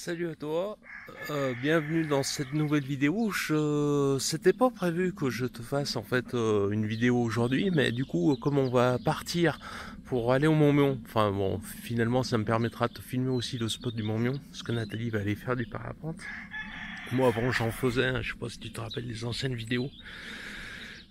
Salut à toi, bienvenue dans cette nouvelle vidéo. C'était pas prévu que je te fasse en fait une vidéo aujourd'hui, mais du coup comme on va partir pour aller au Mont-Mion, enfin bon finalement ça me permettra de te filmer aussi le spot du Mont-Mion, parce que Nathalie va aller faire du parapente. Moi avant j'en faisais, hein, je sais pas si tu te rappelles les anciennes vidéos,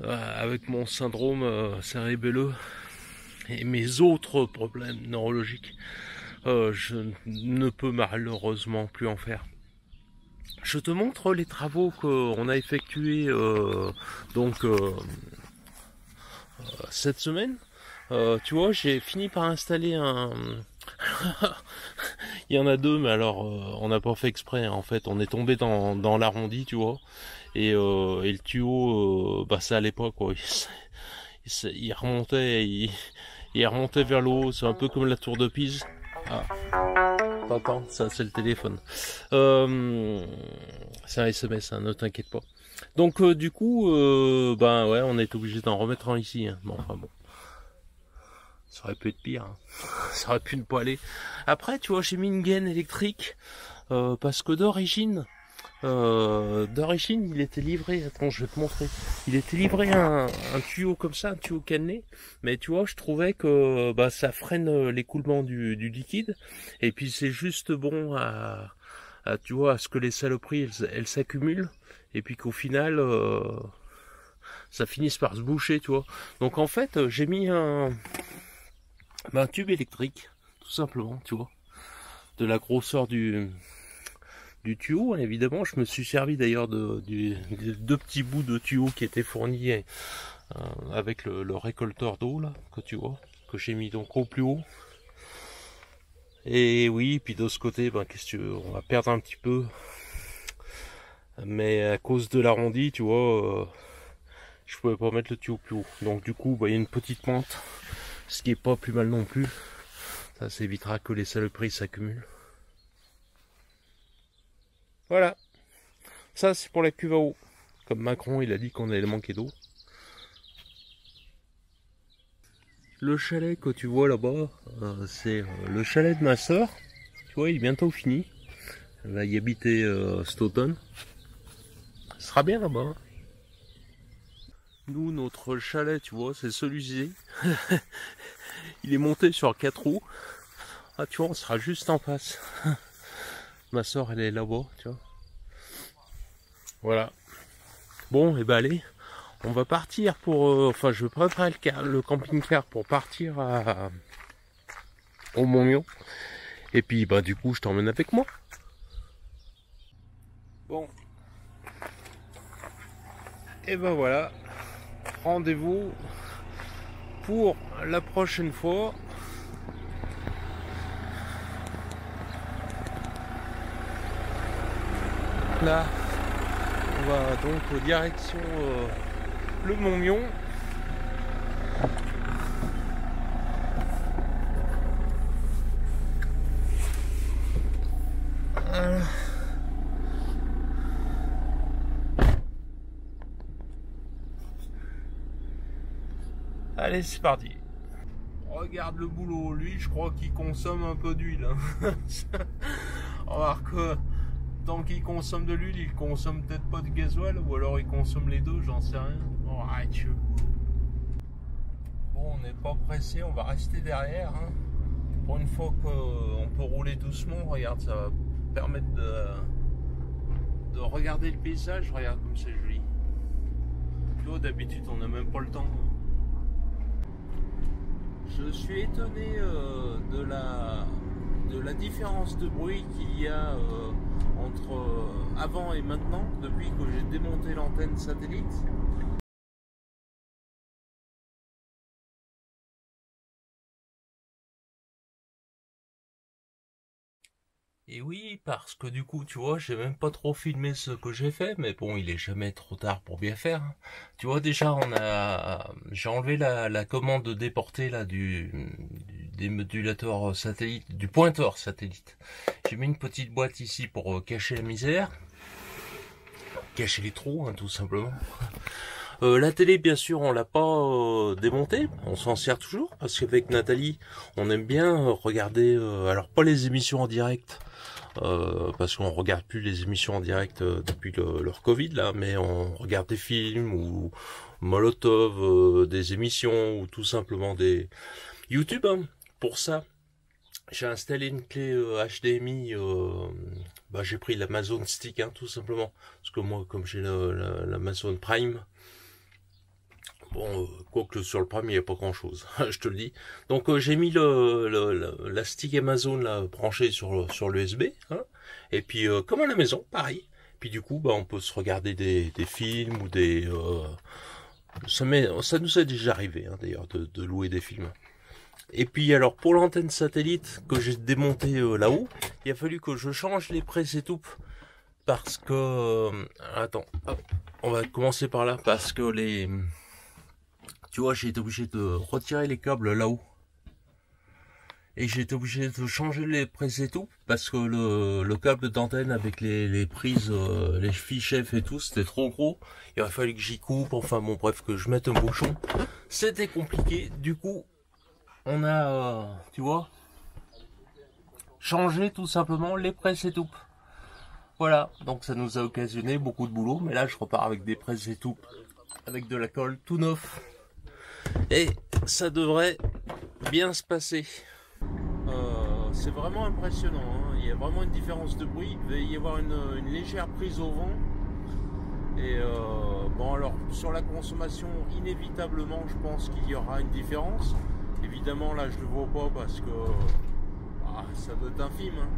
avec mon syndrome cérébelleux et mes autres problèmes neurologiques. Je ne peux malheureusement plus en faire. Je te montre les travaux qu'on a effectués cette semaine. Tu vois, j'ai fini par installer un... Il y en a deux, mais alors on n'a pas fait exprès. En fait, on est tombé dans l'arrondi, tu vois. Et le tuyau, bah ça allait pas quoi. Il remontait, il remontait vers le haut. C'est un peu comme la tour de Pise. Ah. T'entends, ça c'est le téléphone. C'est un SMS, hein, ne t'inquiète pas. Donc du coup, ben ouais, on est obligé d'en remettre un ici. Hein. Bon, enfin bon, ça aurait pu être pire. Hein. Ça aurait pu ne pas aller. Après, tu vois, j'ai mis une gaine électrique parce que d'origine, il était livré. Attends, je vais te montrer. Il était livré un tuyau comme ça, un tuyau cannelé. Mais tu vois, je trouvais que bah ça freine l'écoulement du liquide. Et puis c'est juste bon tu vois, à ce que les saloperies elles s'accumulent. Et puis qu'au final, ça finisse par se boucher, tu vois. Donc en fait, j'ai mis un tube électrique, tout simplement, tu vois, de la grosseur du tuyau. Évidemment, je me suis servi d'ailleurs des deux petits bouts de tuyau qui étaient fournis avec le récolteur d'eau là, que tu vois, que j'ai mis donc au plus haut. Et oui, puis de ce côté, ben qu'est-ce que tu veux, on va perdre un petit peu, mais à cause de l'arrondi, tu vois, je pouvais pas mettre le tuyau plus haut. Donc du coup, ben, il y a une petite pente, ce qui est pas plus mal non plus. Ça évitera que les saloperies s'accumulent. Voilà. Ça, c'est pour la cuve à eau. Comme Macron, il a dit qu'on allait manquer d'eau. Le chalet que tu vois là-bas, c'est le chalet de ma soeur. Tu vois, il est bientôt fini. Elle va y habiter cet automne. Ce sera bien là-bas. Hein. Nous, notre chalet, tu vois, c'est celui-ci. Il est monté sur 4 roues. Ah, tu vois, on sera juste en face. Ma soeur, elle est là-bas, tu vois. Voilà. Bon, et ben allez, on va partir pour... enfin, je vais préparer le camping-car pour partir au Mont-Mion. Et puis, bah du coup, je t'emmène avec moi. Bon. Et ben voilà. Rendez-vous pour la prochaine fois. Là, on va donc direction le Mont-Mion. Allez, c'est parti. Regarde le boulot, lui, je crois qu'il consomme un peu d'huile. Hein. Remarque, tant qu'il consomme de l'huile, il consomme peut-être pas de gasoil, ou alors il consomme les deux, j'en sais rien. Oh, arrête, bon, on n'est pas pressé, on va rester derrière. Hein. Pour une fois qu'on peut rouler doucement, regarde, ça va permettre de regarder le paysage. Regarde comme c'est joli. Tu vois, d'habitude, on n'a même pas le temps. Je suis étonné de la différence de bruit qu'il y a entre avant et maintenant, depuis que j'ai démonté l'antenne satellite. Et oui, parce que du coup, tu vois, j'ai même pas trop filmé ce que j'ai fait, mais bon, il est jamais trop tard pour bien faire. Hein. Tu vois, déjà, j'ai enlevé la commande de déporter là des modulateurs satellite, du pointeur satellite. J'ai mis une petite boîte ici pour cacher la misère, cacher les trous, hein, tout simplement. La télé, bien sûr, on l'a pas démontée, on s'en sert toujours, parce qu'avec Nathalie, on aime bien regarder, alors pas les émissions en direct, parce qu'on regarde plus les émissions en direct depuis leur Covid là, mais on regarde des films ou Molotov, des émissions ou tout simplement des YouTube. Hein. Pour ça, j'ai installé une clé HDMI. J'ai pris l'Amazon Stick, hein, tout simplement, parce que moi, comme j'ai l'Amazon Prime. Bon, quoique sur le Prime, il n'y a pas grand-chose, je te le dis. Donc j'ai mis la stick Amazon là, branchée sur l'USB. Hein, et puis, comme à la maison, pareil. Puis du coup, on peut se regarder des films ou des... ça nous est déjà arrivé, hein, d'ailleurs, de louer des films. Et puis alors, pour l'antenne satellite que j'ai démontée là-haut, il a fallu que je change les prises et tout. Parce que... attends, hop, on va commencer par là. Parce que les... Tu vois, j'ai été obligé de retirer les câbles là-haut. Et j'ai été obligé de changer les prises et tout. Parce que le câble d'antenne avec les prises, les fichets et tout, c'était trop gros. Il aurait fallu que j'y coupe. Enfin bon, bref, que je mette un bouchon. C'était compliqué. Du coup, on a, tu vois, changé tout simplement les prises et tout. Voilà, donc ça nous a occasionné beaucoup de boulot. Mais là, je repars avec des prises et tout. Avec de la colle tout neuf. Et ça devrait bien se passer. C'est vraiment impressionnant, hein. Il y a vraiment une différence de bruit. Il va y avoir une légère prise au vent. Et bon, alors sur la consommation, inévitablement, je pense qu'il y aura une différence. Évidemment, là, je ne le vois pas parce que ça doit être infime. Hein.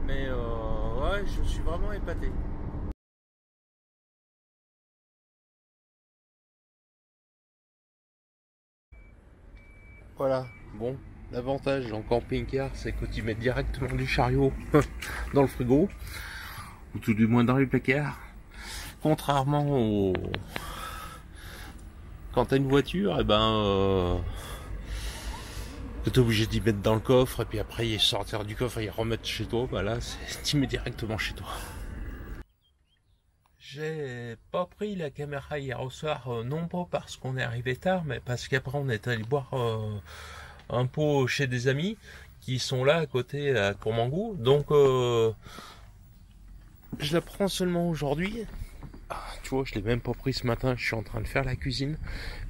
Mais ouais, je suis vraiment épaté. Voilà, bon, l'avantage en camping-car, c'est que tu mets directement du chariot dans le frigo, ou tout du moins dans les placards. Contrairement au... Quand t'as une voiture, et t'es obligé d'y mettre dans le coffre, et puis après y sortir du coffre et y remettre chez toi, là, tu mets directement chez toi. J'ai pas pris la caméra hier au soir, non pas parce qu'on est arrivé tard, mais parce qu'après on est allé boire un pot chez des amis qui sont là à côté à Courmangou. Donc je la prends seulement aujourd'hui. Tu vois, je l'ai même pas pris ce matin, je suis en train de faire la cuisine.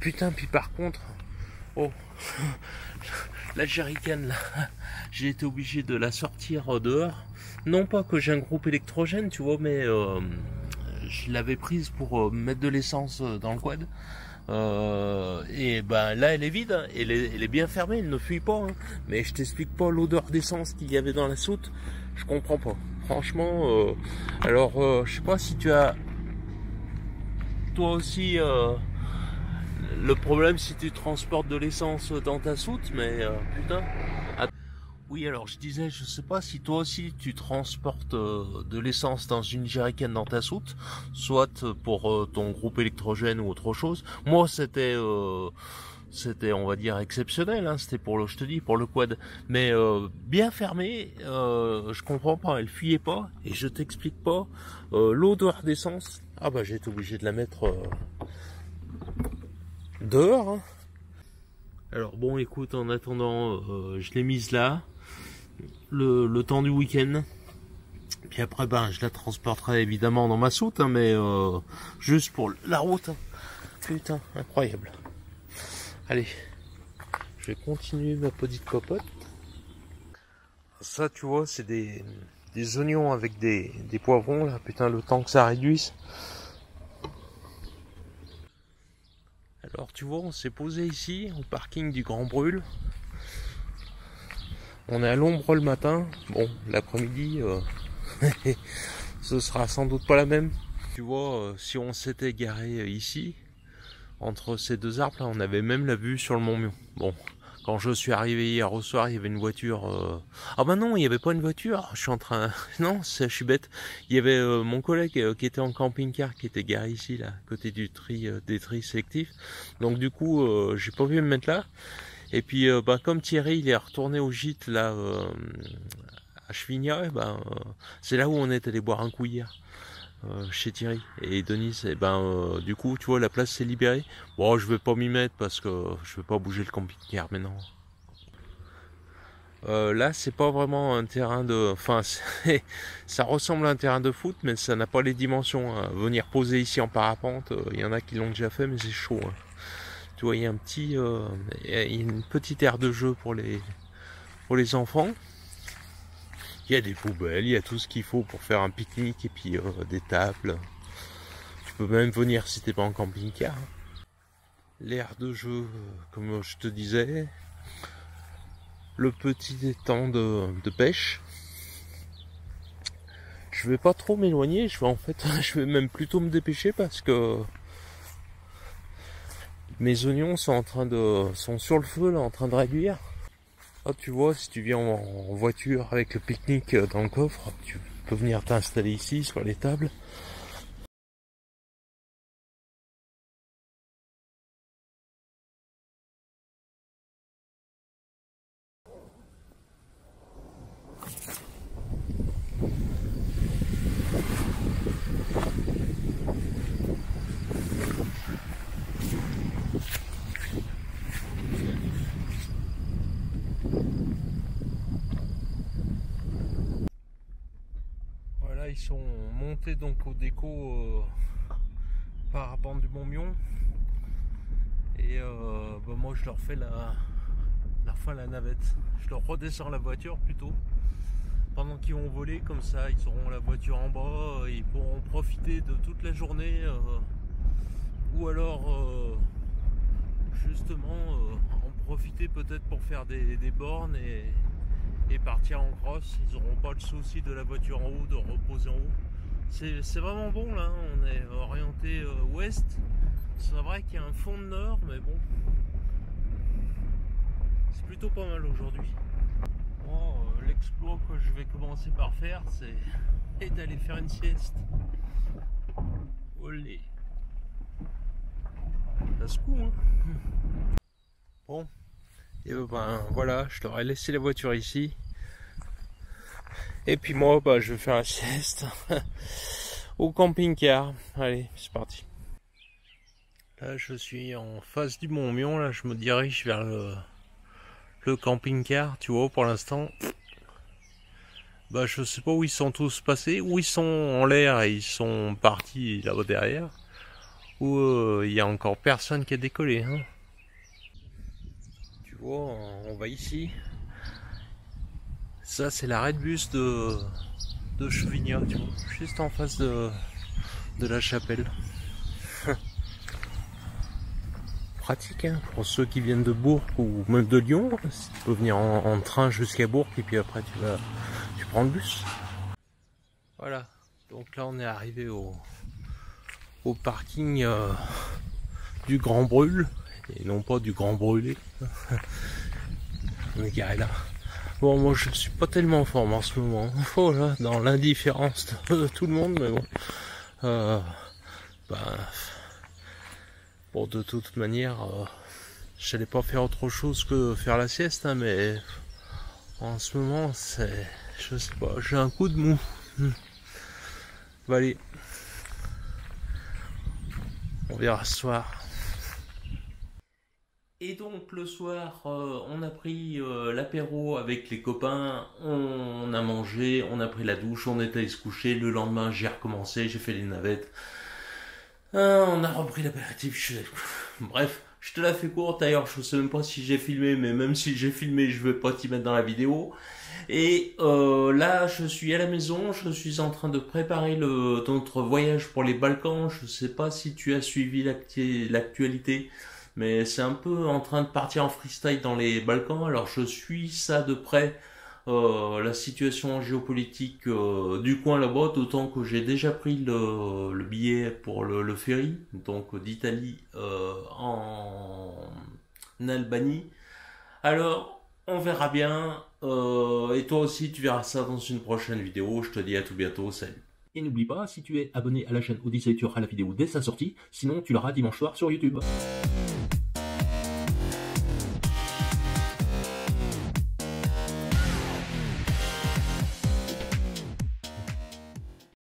Putain, puis par contre, oh, la jerrycan là, j'ai été obligé de la sortir dehors. Non pas que j'ai un groupe électrogène, tu vois, mais je l'avais prise pour mettre de l'essence dans le quad. Et là elle est vide, hein. Elle est bien fermée, elle ne fuit pas. Hein. Mais je t'explique pas l'odeur d'essence qu'il y avait dans la soute. Je comprends pas. Franchement, alors je sais pas si tu as toi aussi le problème si tu transportes de l'essence dans ta soute, mais putain. Oui, alors je disais, je sais pas si toi aussi tu transportes de l'essence dans une jerrycan dans ta soute, soit pour ton groupe électrogène ou autre chose. Moi, c'était, on va dire, exceptionnel. Hein, c'était pour je te dis, pour le quad, mais bien fermé. Je comprends pas, elle fuyait pas, et je t'explique pas l'odeur d'essence. Ah j'ai été obligé de la mettre dehors. Hein. Alors bon, écoute, en attendant, je l'ai mise là. Le temps du week-end. Puis après, je la transporterai évidemment dans ma soute, hein, mais juste pour la route. Hein. Putain, incroyable. Allez, je vais continuer ma petite popote. Ça, tu vois, c'est des oignons avec des poivrons, là. Putain, le temps que ça réduise. Alors, tu vois, on s'est posé ici, au parking du Grand Brûle. On est à l'ombre le matin. Bon, l'après-midi, ce sera sans doute pas la même. Tu vois, si on s'était garé ici, entre ces deux arbres, là, on avait même la vue sur le Mont Mion. Bon, quand je suis arrivé hier au soir, il y avait une voiture... Ah non, il n'y avait pas une voiture. Je suis en train... Non, je suis bête. Il y avait mon collègue qui était en camping-car, qui était garé ici, là, à côté du des tri sélectifs. Donc du coup, j'ai pas pu me mettre là. Et puis, comme Thierry, il est retourné au gîte, là, à Chevigna, c'est là où on est allé boire un coup hier, chez Thierry et Denise. Et du coup, tu vois, la place s'est libérée. Bon, je vais pas m'y mettre parce que je vais pas bouger le camping-car maintenant. Là, c'est pas vraiment un terrain de... Enfin, ça ressemble à un terrain de foot, mais ça n'a pas les dimensions. Hein. Venir poser ici en parapente, il y en a qui l'ont déjà fait, mais c'est chaud. Hein. Tu vois, il y a il y a une petite aire de jeu pour les enfants. Il y a des poubelles, il y a tout ce qu'il faut pour faire un pique-nique et puis des tables. Tu peux même venir si t'es pas en camping-car. L'aire de jeu, comme je te disais. Le petit étang de pêche. Je vais pas trop m'éloigner, je vais même plutôt me dépêcher parce que mes oignons sont sur le feu là, en train de réduire. Ah, tu vois, si tu viens en voiture avec le pique-nique dans le coffre, tu peux venir t'installer ici sur les tables. Voilà, ils sont montés donc au déco parapente du Mont-Mion. Et bah moi je leur fais la navette. Je leur redescends la voiture plutôt. Pendant qu'ils vont voler, comme ça ils auront la voiture en bas, ils pourront profiter de toute la journée. Ou alors justement en profiter peut-être pour faire des bornes et partir en cross. Ils n'auront pas le souci de la voiture en haut, de reposer en haut. C'est vraiment bon là, on est orienté ouest. C'est vrai qu'il y a un fond de nord, mais bon, c'est plutôt pas mal aujourd'hui. Bon, l'exploit que je vais commencer par faire, c'est d'aller faire une sieste. Olé. Ça se coud, hein. Bon, et ben voilà, je leur ai laissé la voiture ici. Et puis moi, bah, je vais faire la sieste au camping-car. Allez, c'est parti. Là, je suis en face du Mont-Mion. Là, je me dirige vers le camping-car. Tu vois, pour l'instant, bah, je sais pas où ils sont tous passés. Où ils sont en l'air et ils sont partis là-bas derrière. Ou il y a encore personne qui a décollé. Hein. Tu vois, on va ici. Ça, c'est l'arrêt de bus de Chevignat, tu vois, juste en face de la chapelle. Pratique, hein, pour ceux qui viennent de Bourg ou même de Lyon. Si tu peux venir en train jusqu'à Bourg et puis après tu prends le bus. Voilà, donc là on est arrivé au parking du Grand Brûle et non pas du Grand Brûlé. On est garé là. Bon, moi je suis pas tellement en forme en ce moment. Oh là, dans l'indifférence de tout le monde, mais bon. Bon, de toute manière, j'allais pas faire autre chose que faire la sieste, hein, mais en ce moment, je sais pas, j'ai un coup de mou. Bah allez, on verra ce soir. Et donc le soir, on a pris l'apéro avec les copains, on a mangé, on a pris la douche, on est allé se coucher. Le lendemain, j'ai recommencé, j'ai fait les navettes. On a repris l'apéritif. Bref, je te la fais courte. D'ailleurs, je sais même pas si j'ai filmé, mais même si j'ai filmé, je vais pas t'y mettre dans la vidéo. Et là, je suis à la maison, je suis en train de préparer notre voyage pour les Balkans. Je sais pas si tu as suivi l'actualité. Mais c'est un peu en train de partir en freestyle dans les Balkans. Alors je suis ça de près, la situation géopolitique du coin là-bas, d'autant que j'ai déjà pris le billet pour le ferry, donc d'Italie en Albanie. Alors on verra bien, et toi aussi tu verras ça dans une prochaine vidéo. Je te dis à tout bientôt, salut. Et n'oublie pas, si tu es abonné à la chaîne Odyssey, tu auras la vidéo dès sa sortie, sinon tu l'auras dimanche soir sur YouTube.